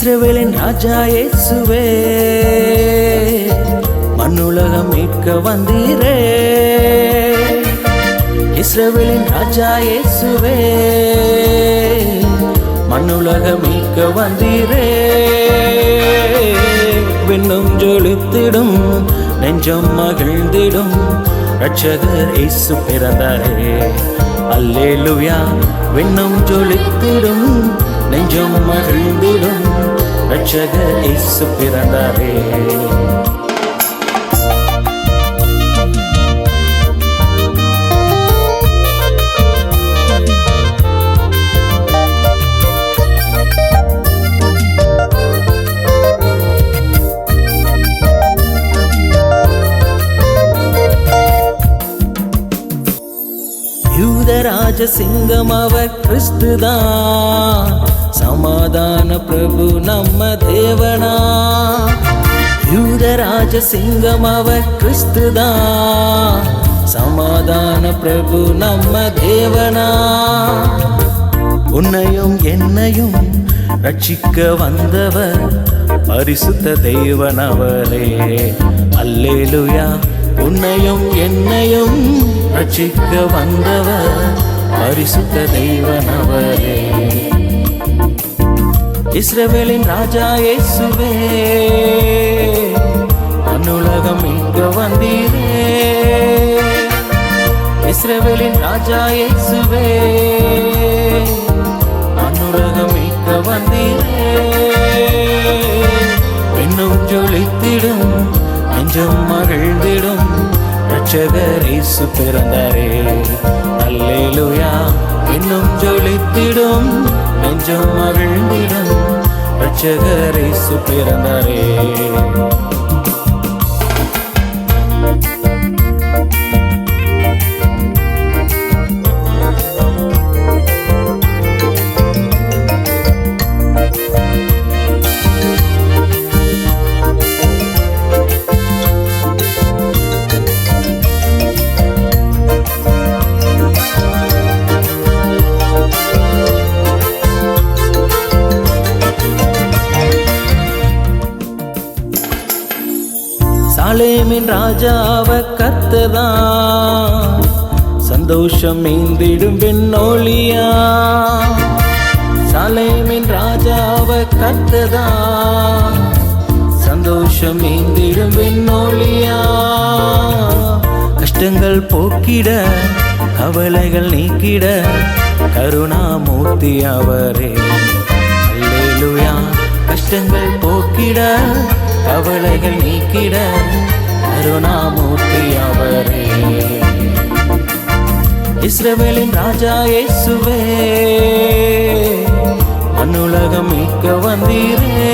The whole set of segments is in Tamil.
இஸ்ரவேலின் ராஜா இயேசுவே, மண்ணுலகம் மீட்க வந்தீரே. இஸ்ரவேலின் ராஜா இயேசுவே, மண்ணுலகம் மீட்க வந்தீரே. விண்ணும் ஜொலித்திடும், நெஞ்சம் மகிழ்ந்திடும், ரட்சகர் இயேசு பிறந்தாரே. அல்லேலூயா. விண்ணும் ஜொலித்திடும், நெஞ்சம் மகிழ்ந்திடும், ரட்சகர் இயேசு பிறந்தாரே. யூதராஜ சிங்கம் அவர் கிறிஸ்துதான், சமாதான பிரபு நம்ம தேவனா. யூதராஜ சிங்கம் அவர் கிறிஸ்துதான், சமாதான பிரபு நம்ம தேவனா. உன்னையும் என்னையும் ரட்சிக்க வந்தவர் பரிசுத்த தேவனவரே. அல்லேலூயா. உன்னையும் என்னையும் ரட்சிக்க வந்தவர் பரிசுத்த தேவனவரே. இஸ்ரவேலின் ராஜா இயேசுவே, மண்ணுலகம் மீட்க வந்தீரே. இஸ்ரவேலின் ராஜா இயேசுவே, மண்ணுலகம் மீட்க வந்தீரே. விண்ணும் ஜொலித்திடும், நெஞ்சம் மகிழ்ந்திடும், ரட்சகர் இயேசு பிறந்தாரே. அல்லேலூயா. இன்னும் ஜொலித்திடும், நெஞ்சம் மகிழ்ந்திடும், ரட்சகர் இயேசு பிறந்தாரே. சாலேமின் ராஜாவ கர்த்தர்தான், சந்தோஷம் மீந்திடும் விண்ணொளியா. சாலேமின் ராஜாவ கர்த்தர்தான், சந்தோஷம் மீந்திடும் விண்ணொளியா. கஷ்டங்கள் போக்கிட, கவலைகள் நீக்கிட, கருணாமூர்த்தி அவரே. அல்லேலூயா. கஷ்டங்கள் போக்கிட, கவலைகள் நீக்கிட, கருணாமூர்த்தி அவரே. இஸ்ரவேலின் ராஜா இயேசுவே, மண்ணுலகம் மீட்க வந்தீரே.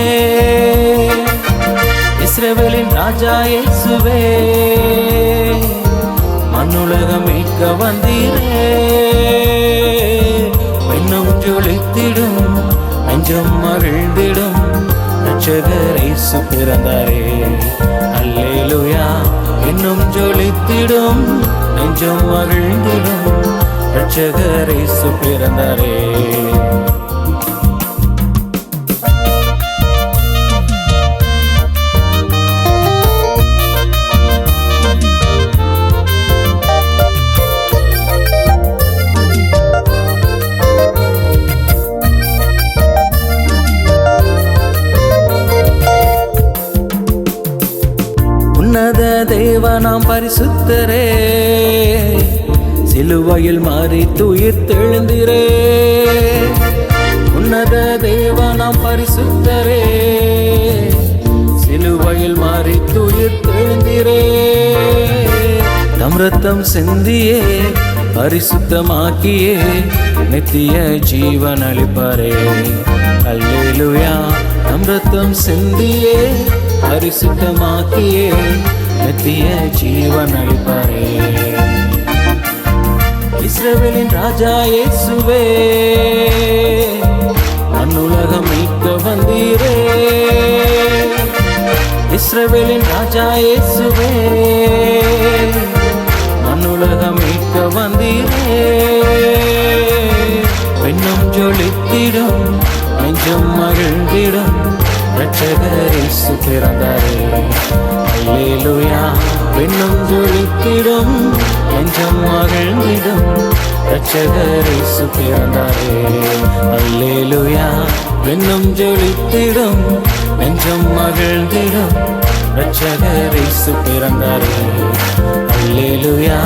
இஸ்ரவேலின் ராஜா இயேசுவே, மண்ணுலகம் மீட்க வந்தீரே. விண்ணும் ஜொலித்திடும், நெஞ்சம் மகிழ்ந்திடும், ரட்சகர் இயேசு பிறந்தாரே. அல்லேலூயா. இன்னும் ஜொலித்திடும், நெஞ்சம் மகிழ்ந்திடும், ரட்சகர் இயேசு பிறந்தாரே. உன்னத தேவனாம் பரிசுத்தரே, சிலுவையில் மரித்து உயிர்த்தெழுந்தீரே. உன்னத தேவனாம் பரிசுத்தரே, சிலுவையில் மரித்து உயிர்த்தெழுந்தீரே. தம் இரத்தம் சிந்தியே பரிசுத்தமாக்கியே, நித்திய ஜீவன் அளிப்பாரே. அல்லேலூயா. தம் இரத்தம் சிந்தியே பரிசுத்தமாக்கியே, நித்திய ஜீவன் அளிப்பாரே. இஸ்ரவேலின் ராஜா இயேசுவே, மண்ணுலகம் மீட்க வந்தீரே. இஸ்ரவேலின் ராஜா இயேசுவே, மண்ணுலகம் மீட்க வந்தீரே. விண்ணும் ஜொலித்திடும், நெஞ்சம் மகிழ்ந்திடும் இரட்சகர் இயேசு பிறந்தாரே. அல்லேலூயா விண்ணும் ஜொலித்திடும் நெஞ்சம் மகிழ்ந்திடும் இரட்சகர் இயேசு பிறந்தாரே. அல்லேலூயா விண்ணும் ஜொலித்திடும் நெஞ்சம் மகிழ்ந்திடும் இரட்சகர் இயேசு பிறந்தாரே. அல்லேலூயா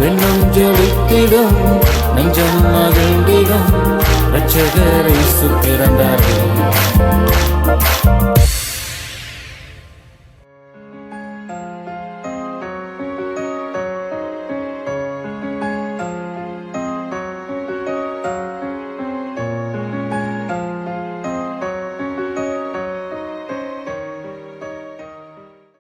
விண்ணும் ஜொலித்திடும் நெஞ்சம் மகிழ்ந்திடும் இரட்சகர் இயேசு பிறந்தாரே.